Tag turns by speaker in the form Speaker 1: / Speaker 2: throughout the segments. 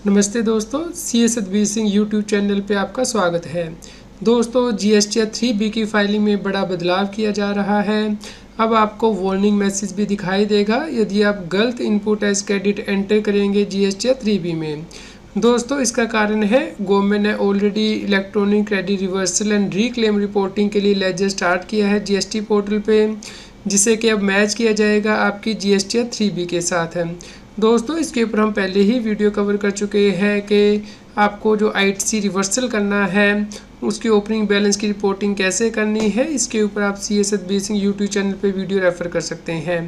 Speaker 1: नमस्ते दोस्तों, CS Satbir Singh YouTube channel पे आपका स्वागत है। दोस्तों, GST 3B की फाइलिंग में बड़ा बदलाव किया जा रहा है। अब आपको वार्निंग मैसेज भी दिखाई देगा यदि आप गलत इनपुट एज क्रेडिट एंटर करेंगे GST 3B में। दोस्तों, इसका कारण है गवर्नमेंट ने already electronic credit reversal and reclaim reporting के लिए लेजर स्टार्ट किया है GST पोर्टल पे, जिसे कि अब मैच किया जाएगा आपकी GST 3B के साथ है। दोस्तों, इसके ऊपर हम पहले ही वीडियो कवर कर चुके हैं कि आपको जो ITC रिवर्सल करना है उसकी ओपनिंग बैलेंस की रिपोर्टिंग कैसे करनी है। इसके ऊपर आप CS Satbir Singh YouTube channel पे वीडियो रेफ़र कर सकते हैं।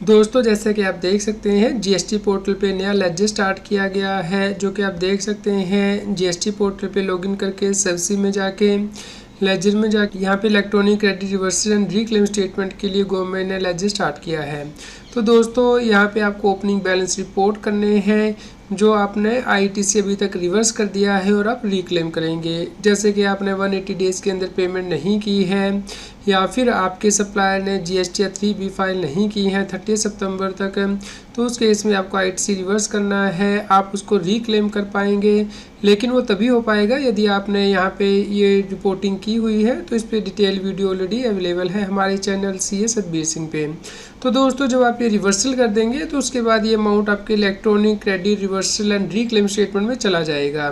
Speaker 1: दोस्तों, जैसे कि आप देख सकते हैं GST पोर्टल पे नया लेजर स्टार्ट किया गया है, जो कि आप देख सकते हैं GST पोर्टल पे लॉगिन करके सर्विस में जाके लेजर में जाके यहाँ पे electronic credit reversal and reclaim statement के लिए गवर्नमेंट ने लेजर स्टार्ट किया है। तो दोस्तों, यहाँ पे आपको ओपनिंग बैलेंस रिपोर्ट करने हैं जो आपने ITC अभी तक रिवर्स कर दिया है और आप रिक्लेम करेंगे। जैसे कि आपने 180 डेज़ के अंदर पेमेंट नहीं की है या फिर आपके सप्लायर ने GST 3B फाइल नहीं की है 30 सितंबर तक, तो उस केस में आपको ITC रिवर्स करना है। आप उसको रिक्लेम कर पाएंगे, लेकिन वो तभी हो पाएगा यदि आपने यहाँ पे ये रिपोर्टिंग की हुई है। तो इस पर डिटेल वीडियो ऑलरेडी अवेलेबल है हमारे चैनल CS सतबीर सिंह पे। तो दोस्तों, जब आप ये रिवर्सल कर देंगे तो उसके बाद ये अमाउंट आपके electronic credit reversal and reclaim statement में चला जाएगा।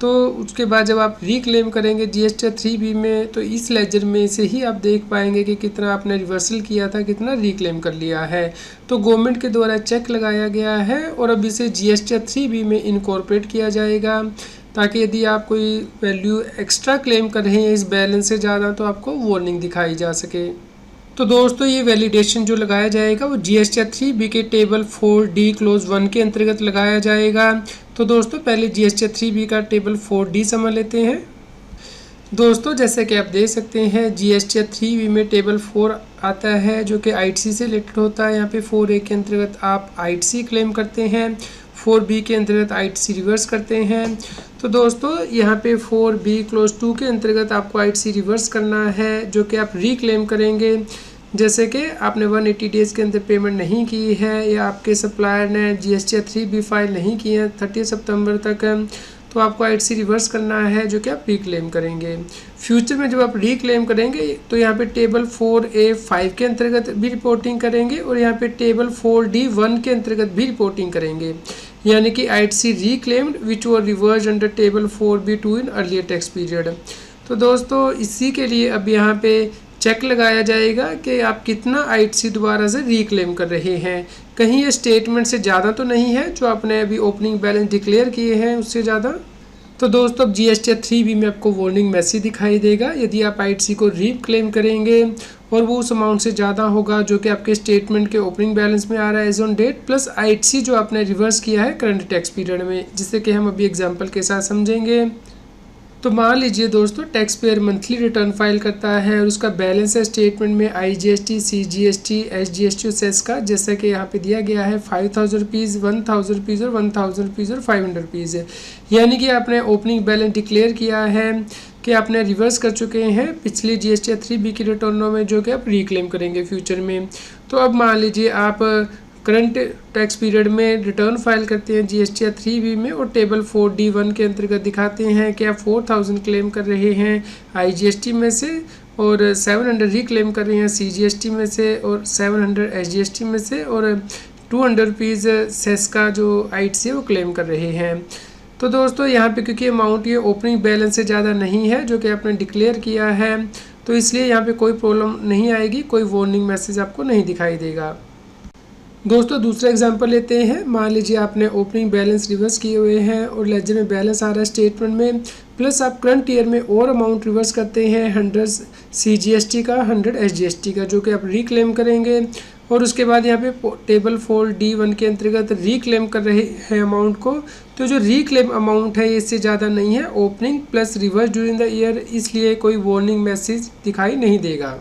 Speaker 1: तो उसके बाद जब आप रिक्लेम करेंगे GST 3B में, तो इस लेजर में से ही आप देख पाएंगे कि कितना आपने रिवर्सल किया था, कितना रिक्लेम कर लिया है। तो गवर्नमेंट के द्वारा चेक लगाया गया है और अब इसे GST 3B में इनकॉर्पोरेट किया जाएगा, ताकि यदि आप कोई वैल्यू एक्स्ट्रा क्लेम कर रहे हैं इस बैलेंस से ज़्यादा तो आपको वार्निंग दिखाई जा सके। तो दोस्तों, ये वैलिडेशन जो लगाया जाएगा वो GST 3B के टेबल 4D क्लोज 1 के अंतर्गत लगाया जाएगा। तो दोस्तों, पहले GST 3B का टेबल 4D समझ लेते हैं। दोस्तों, जैसे कि आप देख सकते हैं GST 3B में टेबल 4 आता है जो कि ITC से रिलेटेड होता है। यहाँ पे 4A के अंतर्गत आप ITC क्लेम करते हैं, 4B के अंतर्गत ITC रिवर्स करते हैं। तो दोस्तों, यहाँ पे 4B क्लोज 2 के अंतर्गत आपको ITC रिवर्स करना है, जो कि आप रिक्लेम करेंगे। जैसे कि आपने 180 डेज़ के अंदर पेमेंट नहीं की है या आपके सप्लायर ने GST 3B फाइल नहीं की है 30 सितंबर तक, तो आपको ITC रिवर्स करना है, जो कि आप रिक्लेम करेंगे। फ्यूचर में जब आप रिक्लेम करेंगे तो यहाँ पे टेबल 4A5 के अंतर्गत भी रिपोर्टिंग करेंगे और यहाँ पे टेबल 4D1 के अंतर्गत भी रिपोर्टिंग करेंगे, यानी कि ITC reclaimed which were reversed under table 4B2 in earlier tax period. तो दोस्तों, इसी के लिए अब यहाँ पे चेक लगाया जाएगा कि आप कितना ITC दोबारा से रिक्लेम कर रहे हैं। कहीं ये स्टेटमेंट से ज़्यादा तो नहीं है जो आपने अभी ओपनिंग बैलेंस डिक्लेयर किए हैं उससे ज़्यादा। तो दोस्तों, अब GST 3B में आपको वार्निंग मैसेज दिखाई देगा यदि आप ITC को रिक्लेम करेंगे और वो उस अमाउंट से ज़्यादा होगा जो कि आपके स्टेटमेंट के ओपनिंग बैलेंस में आ रहा है as on date, plus ITC जो आपने रिवर्स किया है करंट टैक्स पीरियड में, जिससे कि हम अभी एग्जाम्पल के साथ समझेंगे। तो मान लीजिए दोस्तों, tax payer monthly return file करता है और उसका बैलेंस है स्टेटमेंट में IGST, CGST, SGST और सेस का, जैसा कि यहाँ पे दिया गया है 5000 रुपीज़, 1000 रुपीज़ और 1000 रुपीज़ और 500 रुपीज़ है। यानी कि आपने ओपनिंग बैलेंस डिक्लेयर किया है कि आपने रिवर्स कर चुके हैं पिछली GST 3B की रिटर्नों में, जो कि आप रिक्लेम करेंगे फ्यूचर में। तो अब मान लीजिए आप करंट टैक्स पीरियड में रिटर्न फाइल करते हैं GST 3B में और टेबल 4D1 के अंतर्गत दिखाते हैं कि आप 4000 क्लेम कर रहे हैं IGST में से और 700 रिक्लेम कर रहे हैं CGST में से और 700 SGST में से और 200 रुपीज़ सेस का जो ITC है वो क्लेम कर रहे हैं। तो दोस्तों, यहाँ पे क्योंकि अमाउंट ये ओपनिंग बैलेंस से ज़्यादा नहीं है जो कि आपने डिक्लेयर किया है, तो इसलिए यहाँ पे कोई प्रॉब्लम नहीं आएगी, कोई वार्निंग मैसेज आपको नहीं दिखाई देगा। दोस्तों, दूसरा एग्जांपल लेते हैं। मान लीजिए आपने ओपनिंग बैलेंस रिवर्स किए हुए हैं और लेजर में बैलेंस आ रहा है स्टेटमेंट में, प्लस आप करंट ईयर में और अमाउंट रिवर्स करते हैं 100 CGST का, 100 SGST का, जो कि आप रिक्लेम करेंगे। और उसके बाद यहाँ पे टेबल 4D1 के अंतर्गत रिक्लेम कर रहे हैं अमाउंट को। तो जो रिक्लेम अमाउंट है इससे ज़्यादा नहीं है, opening plus reverse during the year, इसलिए कोई वार्निंग मैसेज दिखाई नहीं देगा।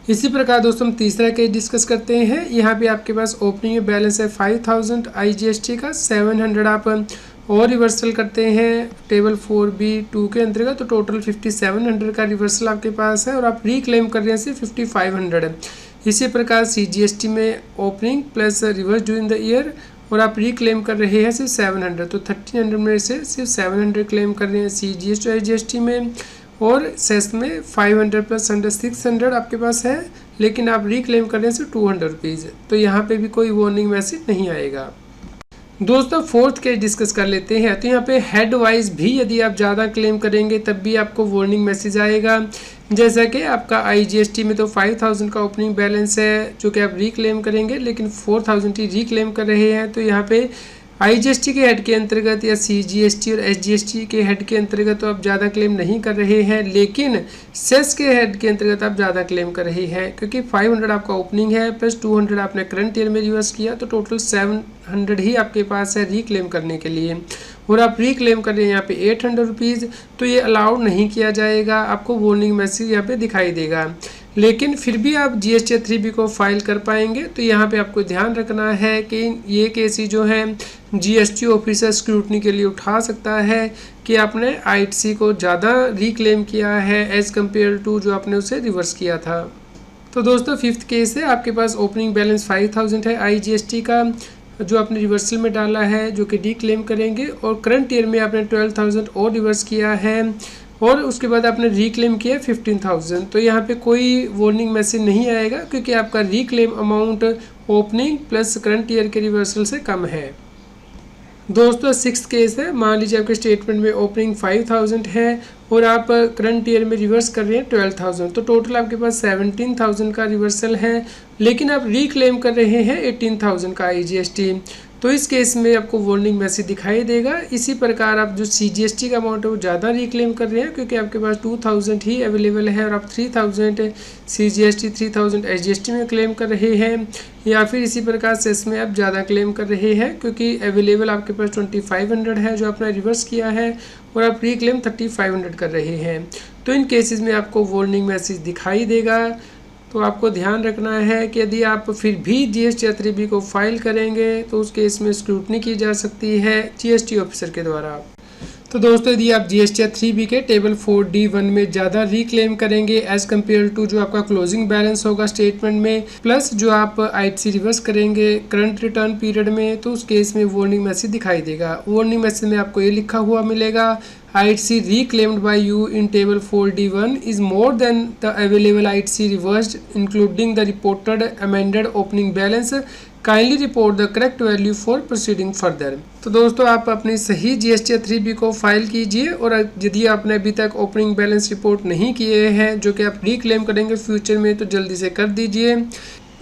Speaker 1: इसी प्रकार दोस्तों, हम तीसरा केस डिस्कस करते हैं। यहाँ पे आपके पास ओपनिंग में बैलेंस है 5000 IGST का, 700 आप और रिवर्सल करते हैं टेबल 4B2 के अंतर्गत, तो टोटल 5700 का रिवर्सल आपके पास है और आप रिक्लेम कर रहे हैं सिर्फ 5500। इसी प्रकार CGST में opening plus reverse during the year और आप रिक्लेम कर रहे हैं सिर्फ 700, तो 1300 में से सिर्फ 700 क्लेम कर रहे हैं CGST और SGST में, और सेस में 500 प्लस 100 600 आपके पास है, लेकिन आप रिक्लेम कर रहे हैं सिर्फ 200 रुपीज़, तो यहाँ पे भी कोई वार्निंग मैसेज नहीं आएगा। दोस्तों फोर्थ केस डिस्कस कर लेते हैं। तो यहाँ पे हेड वाइज भी यदि आप ज़्यादा क्लेम करेंगे तब भी आपको वार्निंग मैसेज आएगा। जैसा कि आपका IGST में तो 5000 का ओपनिंग बैलेंस है जो कि आप रिक्लेम करेंगे, लेकिन 4000 ही रिक्लेम कर रहे हैं, तो यहाँ पे IGST के हेड के अंतर्गत या CGST और SGST के हेड के अंतर्गत तो आप ज़्यादा क्लेम नहीं कर रहे हैं, लेकिन सेस के हेड के अंतर्गत आप ज़्यादा क्लेम कर रहे हैं, क्योंकि 500 आपका ओपनिंग है प्लस 200 आपने करंट ईयर में रिवर्स किया, तो टोटल 700 ही आपके पास है रिक्लेम करने के लिए, और आप रिक्लेम कर रहे हैं यहाँ पे 800 रुपीज़, तो ये अलाउड नहीं किया जाएगा, आपको वार्निंग मैसेज यहाँ पे दिखाई देगा। लेकिन फिर भी आप GST 3B को फाइल कर पाएंगे। तो यहाँ पे आपको ध्यान रखना है कि ये केस जो है GST ऑफिसर स्क्रूटनी के लिए उठा सकता है कि आपने ITC को ज़्यादा रिक्लेम किया है एज़ कम्पेयर टू जो आपने उसे रिवर्स किया था। तो दोस्तों फिफ्थ केस है, आपके पास ओपनिंग बैलेंस 5000 है IGST का जो आपने रिवर्सल में डाला है, जो कि डिक्लेम करेंगे, और करंट ईयर में आपने 12000 और रिवर्स किया है, और उसके बाद आपने रिक्लेम किया 15000, तो यहाँ पे कोई वार्निंग मैसेज नहीं आएगा, क्योंकि आपका reclaim amount opening plus current year के रिवर्सल से कम है। दोस्तों सिक्स्थ केस है, मान लीजिए आपके स्टेटमेंट में ओपनिंग 5000 है और आप करंट ईयर में रिवर्स कर रहे हैं 12000, तो टोटल आपके पास 17000 का रिवर्सल है, लेकिन आप रिक्लेम कर रहे हैं 18000 का IGST, तो इस केस में आपको वार्निंग मैसेज दिखाई देगा। इसी प्रकार आप जो CGST का अमाउंट है वो ज़्यादा रिक्लेम कर रहे हैं, क्योंकि आपके पास 2000 ही अवेलेबल है और आप 3000 CGST 3000 SGST में क्लेम कर रहे हैं, या फिर इसी प्रकार सेस में आप ज़्यादा क्लेम कर रहे हैं, क्योंकि अवेलेबल आपके पास 2500 है जो आपने रिवर्स किया है, और आप रिक्लेम 3500 कर रहे हैं, तो इन केसेस में आपको वार्निंग मैसेज दिखाई देगा। तो आपको ध्यान रखना है कि यदि आप फिर भी GST 3B को फाइल करेंगे तो उस केस में स्क्रूटनी की जा सकती है GST ऑफिसर के द्वारा। तो दोस्तों यदि आप GST 3B के टेबल 4D1 में ज़्यादा रिक्लेम करेंगे एज़ कम्पेयर टू जो आपका क्लोजिंग बैलेंस होगा स्टेटमेंट में, प्लस जो आप ITC रिवर्स करेंगे करंट रिटर्न पीरियड में, तो उस केस में वार्निंग मैसेज दिखाई देगा। वार्निंग मैसेज में आपको ये लिखा हुआ मिलेगा, ITC reclaimed by you in table 4D1 is more than the available ITC reversed including the reported amended opening balance. Kindly report the correct value for proceeding further. तो दोस्तों आप अपनी सही GST 3B को फाइल कीजिए, और यदि आपने अभी तक ओपनिंग बैलेंस रिपोर्ट नहीं किए हैं जो कि आप रिक्लेम करेंगे फ्यूचर में, तो जल्दी से कर दीजिए।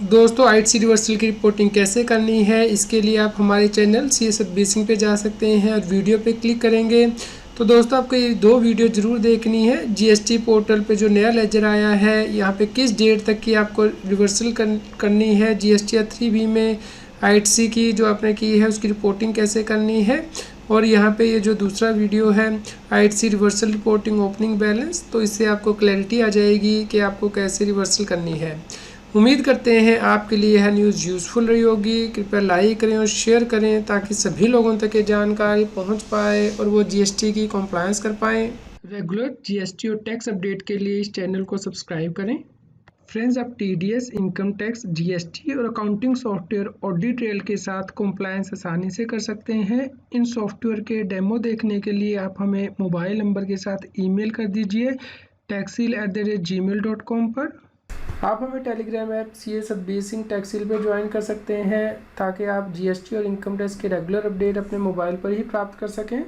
Speaker 1: दोस्तों ITC रिवर्सल की रिपोर्टिंग कैसे करनी है, इसके लिए आप हमारे चैनल CS बेसिंग पे जा सकते हैं और वीडियो पे क्लिक करेंगे। तो दोस्तों आपको ये 2 वीडियो ज़रूर देखनी है। GST पोर्टल पे जो नया लेजर आया है, यहाँ पे किस डेट तक की आपको रिवर्सल करनी है GST 3B में, ITC की जो आपने की है उसकी रिपोर्टिंग कैसे करनी है, और यहाँ पे ये जो दूसरा वीडियो है ITC reversal reporting opening balance, तो इससे आपको क्लैरिटी आ जाएगी कि आपको कैसे रिवर्सल करनी है। उम्मीद करते हैं आपके लिए यह न्यूज़ यूज़फुल रही होगी। कृपया लाइक करें और शेयर करें ताकि सभी लोगों तक ये जानकारी पहुंच पाए और वो GST की कॉम्प्लायंस कर पाएँ। रेगुलर GST और टैक्स अपडेट के लिए इस चैनल को सब्सक्राइब करें। फ्रेंड्स, आप TDS, इनकम टैक्स, GST और अकाउंटिंग सॉफ्टवेयर ऑडिट ट्रेल के साथ कॉम्प्लायंस आसानी से कर सकते हैं। इन सॉफ्टवेयर के डेमो देखने के लिए आप हमें मोबाइल नंबर के साथ ईमेल कर दीजिए taxil@gmail.com पर। आप हमें टेलीग्राम ऐप CS बेसिंग टैक्सिल पे ज्वाइन कर सकते हैं ताकि आप GST और इनकम टैक्स के रेगुलर अपडेट अपने मोबाइल पर ही प्राप्त कर सकें।